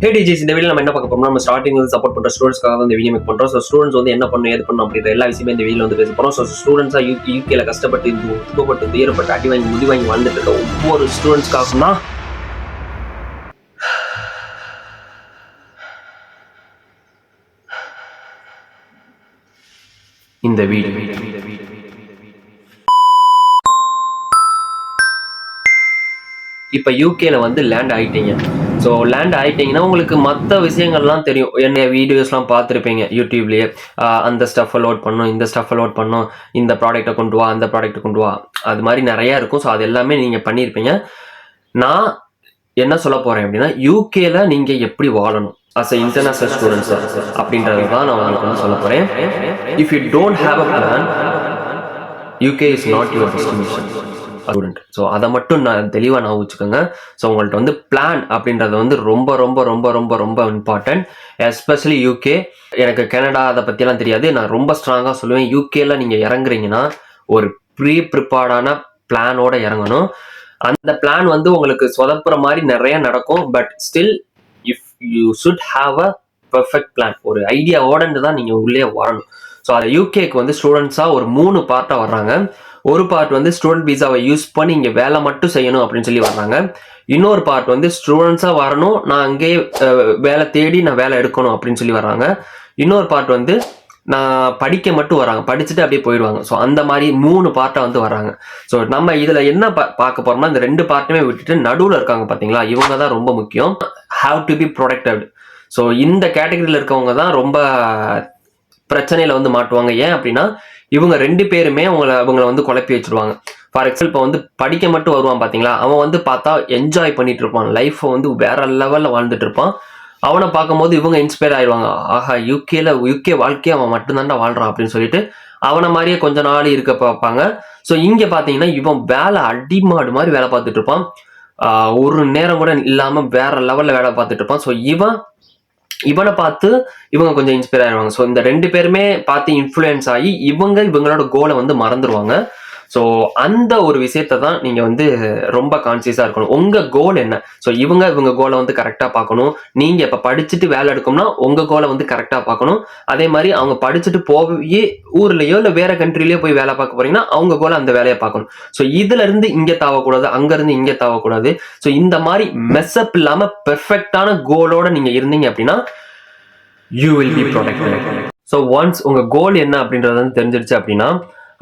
ஹே டிஜிஸ், இந்த வீடியோ நம்ம என்ன பார்க்க போறோம்னா, நம்ம ஸ்டார்டிங்ல சப்போர்ட் பண்ற ஸ்டூடெண்ட்ஸ்க்காக வந்து வீடியோ மேக் பண்றோம். ஸோ ஸ்டூடெண்ட்ஸ் வந்து என்ன பண்ணணும், ஏது பண்ணணும் அப்படின்ற எல்லா விஷயமே இந்த வீடியோ வந்து பேச போறோம். ஸோ ஸ்டூடெண்ட்ஸா யூகேல கஷ்டப்பட்டு துக்கப்பட்டு துயரப்பட்டு அடி வாங்கி முடி வாங்கி வாழ்ந்துட்டு இருக்க ஒவ்வொரு ஸ்டூடெண்ட்ஸ்க்காக தான் இந்த வீடியோ. இப்போ யூகேல வந்து லேண்ட் ஆகிட்டீங்க. ஸோ லேண்ட் ஆகிட்டீங்கன்னா உங்களுக்கு மற்ற விஷயங்கள்லாம் தெரியும். என்ன வீடியோஸ்லாம் பார்த்துருப்பீங்க யூடியூப்லேயே. அந்த ஸ்டஃப்பை லோட் பண்ணும், இந்த ஸ்டஃப்பை லோட் பண்ணும், இந்த ப்ராடக்ட்டை கொண்டு வா, அந்த ப்ராடக்ட்டை கொண்டு வா, அது மாதிரி நிறையா இருக்கும். ஸோ அது எல்லாமே நீங்கள் பண்ணியிருப்பீங்க. நான் என்ன சொல்ல போகிறேன் அப்படின்னா, யூகேல நீங்கள் எப்படி வாழணும் அஸ் எ இன்டர்நேஷனல் ஸ்டூடெண்ட்ஸ் அப்படின்றது தான் நான் உங்களுக்கு வந்து சொல்ல போகிறேன். If you don't have a plan, UK is not your destination student. So அதை மட்டும் நான் தெளிவாக நான் வச்சுக்கோங்க. ஸோ உங்கள்கிட்ட வந்து பிளான் அப்படின்றது வந்து ரொம்ப ரொம்ப ரொம்ப ரொம்ப ரொம்ப இம்பார்ட்டன்ட், எஸ்பெஷலி யூகே. எனக்கு கனடா அதை பற்றியெல்லாம் தெரியாது. நான் ரொம்ப ஸ்ட்ராங்காக சொல்லுவேன், யூகேல நீங்கள் இறங்குறீங்கன்னா ஒரு ப்ரீப்ரிப்பேர்டான பிளானோட இறங்கணும். அந்த பிளான் வந்து உங்களுக்கு சொதப்புற மாதிரி நிறைய நடக்கும். But still if you should have a perfect plan, ஒரு ஐடியாவோட தான் நீங்கள் உள்ளே வரணும். ஸோ அது யூகேக்கு வந்து ஸ்டூடெண்ட்ஸாக ஒரு 3 பார்ட்டாக வர்றாங்க. ஒரு பார்ட் வந்து ஸ்டூடெண்ட் விசாவை யூஸ் பண்ணி இங்கே வேலை மட்டும் செய்யணும் அப்படின்னு சொல்லி வர்றாங்க. இன்னொரு பார்ட் வந்து ஸ்டூடெண்ட்ஸாக வரணும், நான் அங்கேயே வேலை தேடி நான் வேலை எடுக்கணும் அப்படின்னு சொல்லி வர்றாங்க. இன்னொரு பார்ட் வந்து நான் படிக்க மட்டும் வராங்க, படிச்சுட்டு அப்படியே போயிடுவாங்க. ஸோ அந்த மாதிரி 3 பார்ட்டாக வந்து வராங்க. ஸோ நம்ம இதில் என்ன பார்க்க போறோம்னா, இந்த 2 பார்ட்டுமே விட்டுட்டு நடுவில் இருக்காங்க பார்த்தீங்களா, இவங்க தான் ரொம்ப முக்கியம். Have to be protected. So இந்த கேட்டகரியில் இருக்கவங்க தான் ரொம்ப பிரச்சனையில வந்து மாட்டுவாங்க. ஏன் அப்படின்னா, இவங்க 2 பேருமே அவங்கள வந்து குழப்பி வச்சிருவாங்க. ஃபார் எக்ஸாம்பிள், இப்போ வந்து படிக்க மட்டும் வருவான் பார்த்தீங்களா, அவன் வந்து பார்த்தா என்ஜாய் பண்ணிட்டு இருப்பான், லைஃப்பை வந்து வேற லெவலில் வாழ்ந்துட்டு இருப்பான். அவனை பார்க்கும்போது இவங்க இன்ஸ்பயர் ஆயிடுவாங்க. ஆஹா, யூகே வாழ்க்கையை அவன் மட்டும்தான்டா வாழ்றான் அப்படின்னு சொல்லிட்டு அவனை மாதிரியே கொஞ்ச நாள் இருக்க பார்ப்பாங்க. ஸோ இங்கே பார்த்தீங்கன்னா இவன் வேலை அடிமாடு மாதிரி வேலை பார்த்துட்டு இருப்பான். ஒரு நேரம் கூட இல்லாமல் வேற லெவலில் வேலை பார்த்துட்டு இருப்பான். ஸோ இவனை பார்த்து இவங்க கொஞ்சம் இன்ஸ்பயர் ஆயிடுவாங்க. ஸோ இந்த 2 பேருமே பார்த்து இன்ஃப்ளூயன்ஸ் ஆகி இவங்களோட கோலை வந்து மறந்துடுவாங்க. ஸோ அந்த ஒரு விஷயத்த தான் நீங்கள் வந்து ரொம்ப கான்சியஸாக இருக்கணும். உங்கள் கோல் என்ன? ஸோ இவங்க கோலை வந்து கரெக்டாக பார்க்கணும். நீங்கள் இப்போ படிச்சுட்டு வேலை எடுக்கணும்னா உங்கள் கோலை வந்து கரெக்டாக பார்க்கணும். அதே மாதிரி அவங்க படிச்சுட்டு போய் ஊர்லேயோ இல்லை வேற கண்ட்ரிலேயோ போய் வேலை பார்க்க போறீங்கன்னா அவங்க கோலை அந்த வேலையை பார்க்கணும். ஸோ இதுல இருந்து இங்கே தாவக்கூடாது, அங்கேருந்து இங்கே தாவக்கூடாது. ஸோ இந்த மாதிரி மெஸ்அப் இல்லாமல் பெர்ஃபெக்டான கோலோட நீங்கள் இருந்தீங்க அப்படின்னா you will B protected. So once உங்கள் கோல் என்ன அப்படின்றது வந்து தெரிஞ்சிருச்சு அப்படின்னா,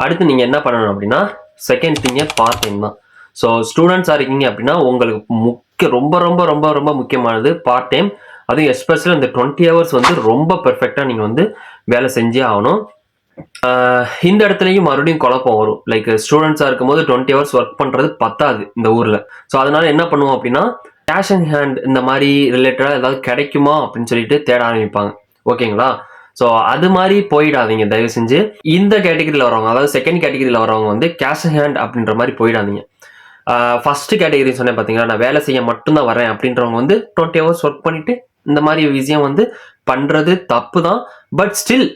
அடுத்து நீங்கள் என்ன பண்ணணும் அப்படின்னா, செகண்ட் திங்கே பார்ட் டைம் தான். ஸோ ஸ்டூடெண்ட்ஸாக இருக்கீங்க அப்படின்னா உங்களுக்கு ரொம்ப ரொம்ப ரொம்ப ரொம்ப முக்கியமானது பார்ட் டைம். அதுவும் எஸ்பெஷலி இந்த 20 ஹவர்ஸ் வந்து ரொம்ப பெர்ஃபெக்டாக நீங்கள் வந்து வேலை செஞ்சே ஆகணும். இந்த இடத்துலையும் மறுபடியும் குழப்பம் வரும். லைக் ஸ்டூடெண்ட்ஸாக இருக்கும்போது 20 ஹவர்ஸ் ஒர்க் பண்ணுறது பத்தாது இந்த ஊரில். ஸோ அதனால என்ன பண்ணுவோம் அப்படின்னா, கேஷ் அண்ட் ஹேண்ட் இந்த மாதிரி ரிலேட்டடாக ஏதாவது கிடைக்குமா அப்படின்னு சொல்லிட்டு தேட ஆரம்பிப்பாங்க. ஓகேங்களா? ஸோ அது மாதிரி போயிடாதீங்க தயவு செஞ்சு. இந்த கேட்டகரியில் வரவங்க, அதாவது செகண்ட் கேட்டகரியில் வரவங்க வந்து கேஷ் அண்ட் ஹேண்ட் அப்படின்ற மாதிரி போயிடாதீங்க. ஃபர்ஸ்ட் கேட்டகரி சொன்னேன் பார்த்தீங்களா, நான் வேலை செய்ய மட்டும்தான் வரேன் அப்படின்றவங்க வந்து 20 ஹவர்ஸ் ஒர்க் பண்ணிட்டு இந்த மாதிரி விஷயம் வந்து பண்ணுறது தப்பு தான். பட் ஸ்டில்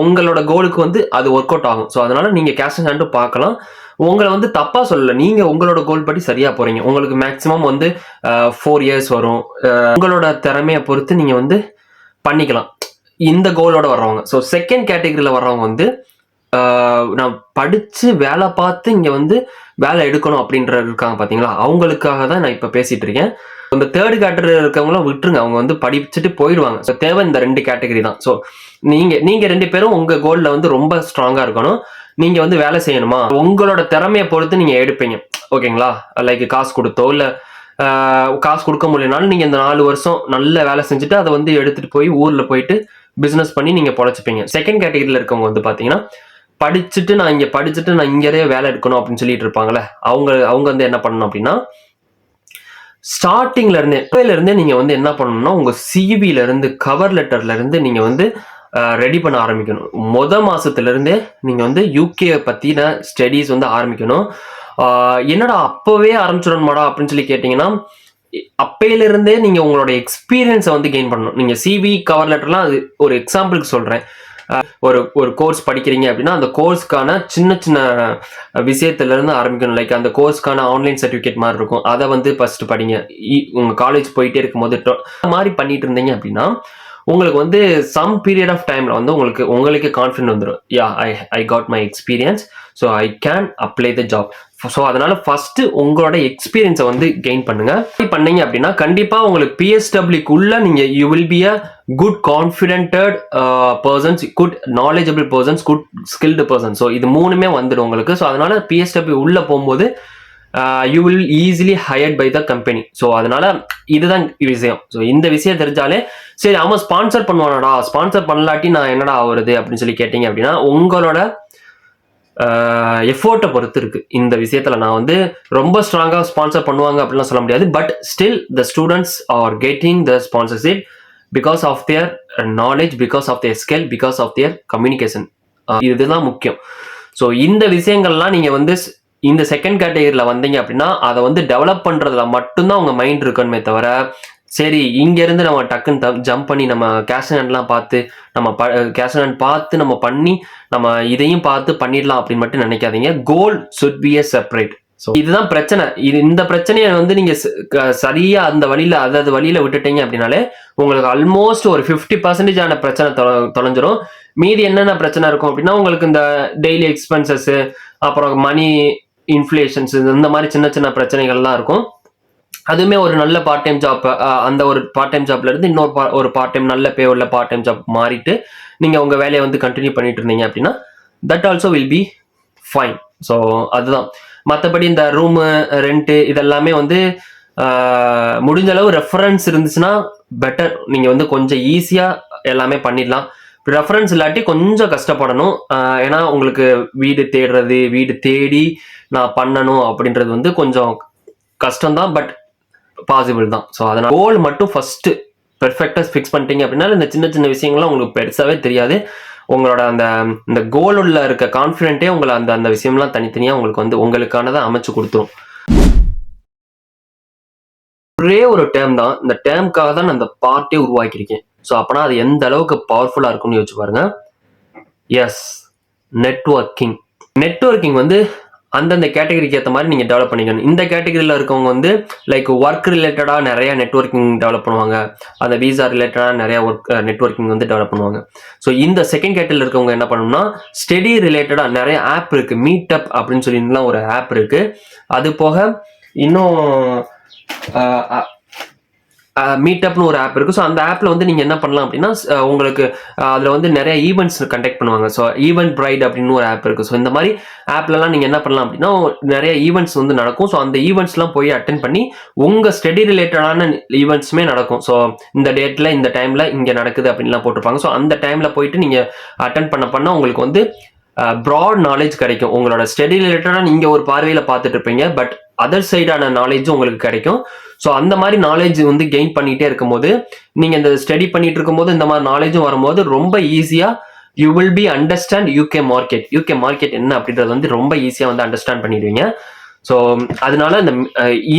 உங்களோட கோலுக்கு வந்து அது ஒர்க் அவுட் ஆகும். ஸோ அதனால நீங்கள் கேஷ் அண்ட் ஹேண்டும் பார்க்கலாம். உங்களை வந்து தப்பாக சொல்லலை, நீங்கள் உங்களோட கோல் படி சரியாக போகிறீங்க. உங்களுக்கு மேக்ஸிமம் வந்து 4 இயர்ஸ் வரும். உங்களோட திறமையை பொறுத்து நீங்கள் வந்து பண்ணிக்கலாம் இந்த கோலோட வர்றவங்க. ஸோ செகண்ட் கேட்டகரியில் வர்றவங்க வந்து நான் படித்து வேலை பார்த்து இங்கே வந்து வேலை எடுக்கணும் அப்படின்ற இருக்காங்க பார்த்தீங்களா, அவங்களுக்காக தான் நான் இப்போ பேசிகிட்டு இருக்கேன். இந்த தேர்ட் கேட்டகரியில் இருக்கவங்களும் விட்டுருங்க, அவங்க வந்து படிச்சுட்டு போயிடுவாங்க. ஸோ தேவை இந்த 2 கேட்டகரி தான். ஸோ நீங்கள் 2 பேரும் உங்கள் கோலில் வந்து ரொம்ப ஸ்ட்ராங்காக இருக்கணும். நீங்கள் வந்து வேலை செய்யணுமா, உங்களோட திறமையை பொறுத்து நீங்கள் எடுப்பீங்க. ஓகேங்களா? லைக் காசு கொடுத்தோ இல்லை காசு கொடுக்க முடியலனாலும் நீங்கள் இந்த 4 வருஷம் நல்ல வேலை செஞ்சுட்டு அதை வந்து எடுத்துகிட்டு போய் ஊரில் போயிட்டு பிஸ்னஸ் பண்ணி நீங்கள் பொழைச்சிப்பீங்க. செகண்ட் கேட்டகரியில் இருக்கவங்க வந்து பார்த்தீங்கன்னா, படிச்சுட்டு நான் இங்கேயே வேலை எடுக்கணும் அப்படின்னு சொல்லிட்டு இருப்பாங்களே, அவங்க வந்து என்ன பண்ணணும் அப்படின்னா, ஸ்டார்டிங்ல இருந்தே நீங்கள் வந்து என்ன பண்ணணும்னா, உங்கள் சிவில இருந்து கவர் லெட்டர்ல இருந்து நீங்கள் வந்து ரெடி பண்ண ஆரம்பிக்கணும். மாசத்துல இருந்தே நீங்கள் வந்து யூகே பற்றின ஸ்டடீஸ் வந்து ஆரம்பிக்கணும். என்னடா அப்போவே ஆரம்பிச்சிடணுமாடா அப்படின்னு சொல்லி கேட்டிங்கன்னா, அப்பையிலிருந்தே நீங்கள் உங்களோட எக்ஸ்பீரியன்ஸை வந்து கெயின் பண்ணணும். நீங்கள் சிவி கவர் லெட்டர்லாம் அது ஒரு எக்ஸாம்பிளுக்கு சொல்கிறேன். ஒரு ஒரு கோர்ஸ் படிக்கிறீங்க அப்படின்னா அந்த கோர்ஸ்க்கான சின்ன சின்ன விஷயத்துல இருந்து ஆரம்பிக்கணும். லைக் அந்த கோர்ஸ்க்கான ஆன்லைன் சர்டிஃபிகேட் மாதிரி இருக்கும், அதை வந்து ஃபர்ஸ்ட் படிங்க. உங்க காலேஜ் போயிட்டே இருக்கும்போது மாதிரி பண்ணிட்டு இருந்தீங்க அப்படின்னா உங்களுக்கு வந்து சம் பீரியட் ஆஃப் டைம்ல வந்து உங்களுக்கு கான்ஃபிடன்ட் வந்துடும். Yeah, I got my experience, so I can apply the job. So அதனால ஃபர்ஸ்ட் உங்களோட எக்ஸ்பீரியன்ஸை வந்து கெயின் பண்ணீங்க அப்படின்னா கண்டிப்பா உங்களுக்கு பிஎஸ்டபிள்யூக்குள்ள நீங்க you will be a good confidented persons, good knowledgeable persons, good skilled person. So இது மூணுமே வந்துடும் உங்களுக்கு. ஸோ அதனால பிஎஸ்டபிள்யூ உள்ள போகும்போது you will easily hired by the company. So அதனால இதுதான் விஷயம். ஸோ இந்த விஷயம் தெரிஞ்சாலே சரி, அவன் ஸ்பான்சர் பண்ணுவானடா, ஸ்பான்சர் பண்ணலாட்டி நான் என்னடா ஆகுறது அப்படின்னு சொல்லி கேட்டீங்க அப்படின்னா உங்களோட எஃபோர்ட்டை பொறுத்து இருக்கு. இந்த விஷயத்துல நான் வந்து ரொம்ப ஸ்ட்ராங்கா ஸ்பான்சர் பண்ணுவாங்க அப்படின்லாம் சொல்ல முடியாது. But still the students are getting the sponsorship because of their knowledge, because of their skill, because of their communication. இதுதான் முக்கியம். ஸோ இந்த விஷயங்கள்லாம் நீங்க வந்து இந்த செகண்ட் கேட்டகரியில வந்தீங்க அப்படின்னா அதை வந்து டெவலப் பண்றதுல மட்டும்தான் உங்க மைண்ட் இருக்கணுமே தவிர, சரி இங்க இருந்து நம்ம டக்குன்னு ஜம்ப் பண்ணி நம்ம கேஷன்லாம் பார்த்து நம்ம கேஷன் பார்த்து நம்ம பண்ணி நம்ம இதையும் பார்த்து பண்ணிடலாம் அப்படின்னு மட்டும் நினைக்காதீங்க. Goal should be a separate. So இதுதான் பிரச்சனை. இந்த பிரச்சனையை வந்து நீங்க சரியா அந்த வழியில அதாவது வழியில விட்டுட்டீங்க அப்படின்னாலே உங்களுக்கு ஆல்மோஸ்ட் ஒரு 50% ஆன பிரச்சனை தொலைஞ்சிரும். மீதி என்னென்ன பிரச்சனை இருக்கும் அப்படின்னா உங்களுக்கு இந்த டெய்லி எக்ஸ்பென்சஸ், அப்புறம் மணி இன்ஃப்ளேஷன்ஸ், இந்த மாதிரி சின்ன சின்ன பிரச்சனைகள்லாம் இருக்கும். அதுவுமே ஒரு நல்ல பார்ட் டைம் ஜாப், அந்த ஒரு பார்ட் டைம் ஜாப்ல இருந்து இன்னொரு ஒரு பார்ட் டைம் நல்ல பே உள்ள பார்ட் டைம் ஜாப் மாறிட்டு நீங்க உங்க வேலையை வந்து கண்டினியூ பண்ணிட்டு இருந்தீங்க அப்படின்னா that also will be fine. So அதுதான். மற்றபடி இந்த ரூமு ரெண்ட் இதெல்லாமே வந்து முடிஞ்ச அளவு ரெஃபரன்ஸ் இருந்துச்சுன்னா பெட்டர். நீங்க வந்து கொஞ்சம் ஈஸியா எல்லாமே பண்ணிடலாம். ரெஃபரன்ஸ் இல்லாட்டி கொஞ்சம் கஷ்டப்படணும். ஏன்னா உங்களுக்கு வீடு தேடுறது, வீடு தேடி நான் பண்ணணும் அப்படின்றது வந்து கொஞ்சம் கஷ்டம்தான், பட் பாசிபிள் தான். ஸோ அதனால கோல் மட்டும் ஃபர்ஸ்ட் பெர்ஃபெக்டா ஃபிக்ஸ் பண்ணிட்டீங்க அப்படின்னா இந்த சின்ன சின்ன விஷயங்கள்லாம் உங்களுக்கு பெருசாவே தெரியாது. உங்களோட அந்த கோல் உள்ள இருக்க கான்ஃபிடென்ட்டே உங்களை அந்த விஷயம்லாம் தனித்தனியா உங்களுக்கு வந்து உங்களுக்கானதை அமைச்சு கொடுத்துரும். ஒரே ஒரு டேர்ம் தான், இந்த டேர்முக்காக தான் அந்த பார்ட்டே உருவாக்கியிருக்கேன். ஸோ அப்பனா அது எந்த அளவுக்கு பவர்ஃபுல்லா இருக்கும்னு யோசிச்சு பாருங்க. S, networking. நெட்வொர்க்கிங் வந்து அந்தந்த கேட்டகரிக்கு ஏற்ற மாதிரி நீங்கள் டெவலப் பண்ணிக்கணும். இந்த கேட்டகரியில் இருக்கவங்க வந்து லைக் ஒர்க் ரிலேட்டடாக நிறைய நெட்வொர்க்கிங் டெவலப் பண்ணுவாங்க. அந்த விசா ரிலேட்டடாக நிறைய நெட்வொர்க்கிங் வந்து டெவலப் பண்ணுவாங்க. ஸோ இந்த செகண்ட் கேட்டகரியில் இருக்கவங்க என்ன பண்ணணும்னா ஸ்டடி ரிலேட்டடாக நிறைய ஆப் இருக்குது. மீட் அப் அப்படின்னு சொல்லிட்டுலாம் ஒரு ஆப் இருக்குது. அது போக இன்னும் மீட்டப்னு ஒரு ஆப் இருக்கு. ஸோ அந்த ஆப்ல வந்து நீங்க என்ன பண்ணலாம் அப்படின்னா உங்களுக்கு அதுல வந்து நிறைய ஈவெண்ட்ஸ் கண்டக்ட் பண்ணுவாங்க. ஸோ ஈவெண்ட் பிரைட் அப்படின்னு ஒரு ஆப் இருக்கு. ஸோ இந்த மாதிரி ஆப்லலாம் நீங்க என்ன பண்ணலாம் அப்படின்னா நிறைய ஈவெண்ட்ஸ் வந்து நடக்கும். ஸோ அந்த ஈவெண்ட்ஸ்லாம் போய் அட்டென்ட் பண்ணி உங்க ஸ்டடி ரிலேட்டடான ஈவெண்ட்ஸுமே நடக்கும். ஸோ இந்த டேட்ல இந்த டைம்ல இங்க நடக்குது அப்படின்லாம் போட்டிருப்பாங்க. ஸோ அந்த டைம்ல போயிட்டு நீங்க அட்டென்ட் பண்ண உங்களுக்கு வந்து ப்ராட் நாலேஜ் கிடைக்கும். உங்களோட ஸ்டடி ரிலேட்டடா நீங்க ஒரு பார்வையில பார்த்துட்டு இருப்பீங்க, பட் அதர் சைடான நாலேஜும் உங்களுக்கு கிடைக்கும். ஸோ அந்த மாதிரி நாலேஜ் வந்து கெயின் பண்ணிட்டே இருக்கும்போது நீங்க இந்த ஸ்டடி பண்ணிட்டு இருக்கும்போது இந்த மாதிரி நாலேஜும் வரும்போது ரொம்ப ஈஸியா you will be understand UK market என்ன அப்படின்றது வந்து ரொம்ப ஈஸியா வந்து அண்டர்ஸ்டாண்ட் பண்ணிடுவீங்க. ஸோ அதனால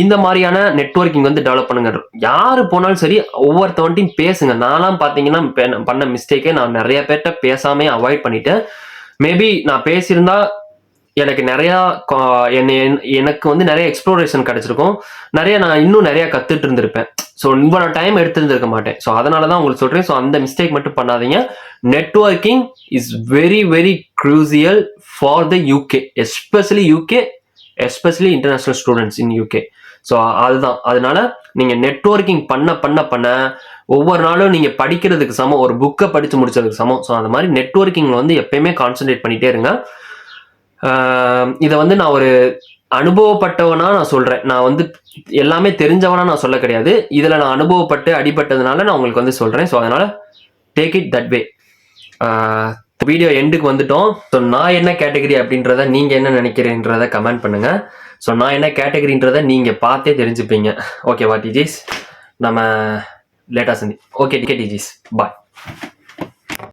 இந்த மாதிரியான நெட்வொர்க்கிங் வந்து டெவலப் பண்ணுங்க. யாரு போனாலும் சரி ஒவ்வொருத்தவன்ட்டையும் பேசுங்க. நான்லாம் பாத்தீங்கன்னா பண்ண மிஸ்டேக்கே நான் நிறைய பேர்கிட்ட பேசாமே அவாய்ட் பண்ணிட்டேன். மேபி நான் பேசியிருந்தா எனக்கு நிறைய எனக்கு வந்து நிறைய எக்ஸ்ப்ளோரேஷன் கிடைச்சிருக்கும். நான் இன்னும் நிறைய கத்துட்டு இருந்திருப்பேன். ஸோ இவ்வளோ டைம் எடுத்திருந்திருக்க மாட்டேன். ஸோ அதனாலதான் உங்களுக்கு சொல்றேன். ஸோ அந்த மிஸ்டேக் மட்டும் பண்ணாதீங்க. Networking is very very crucial for the UK, especially international students in UK. So அதுதான். அதனால நீங்க நெட்வொர்க்கிங் பண்ண ஒவ்வொரு நாளும் நீங்க படிக்கிறதுக்கு சமம், ஒரு புக்கை படிச்சு முடிச்சதுக்கு சமம். ஸோ அந்த மாதிரி நெட்வொர்க்கிங் வந்து எப்பயுமே கான்சென்ட்ரேட் பண்ணிட்டே இருங்க. இதை வந்து நான் ஒரு அனுபவப்பட்டவனா நான் சொல்றேன். நான் வந்து எல்லாமே தெரிஞ்சவனா நான் சொல்ல கிடையாது. இதுல நான் அனுபவப்பட்டு அடிபட்டதுனால நான் உங்களுக்கு வந்து சொல்றேன். ஸோ அதனால take it that way. Video எண்டுக்கு வந்துட்டோம். ஸோ நான் என்ன கேட்டகரி அப்படின்றத நீங்க என்ன நினைக்கிறேன்றத கமெண்ட் பண்ணுங்க. ஸோ நான் என்ன கேட்டகரின்றத நீங்க பார்த்தே தெரிஞ்சுப்பீங்க. ஓகேவா டிஜிஸ்? நம்ம லேட்டா சந்தி. ஓகே டிஜிஸ், பாய்.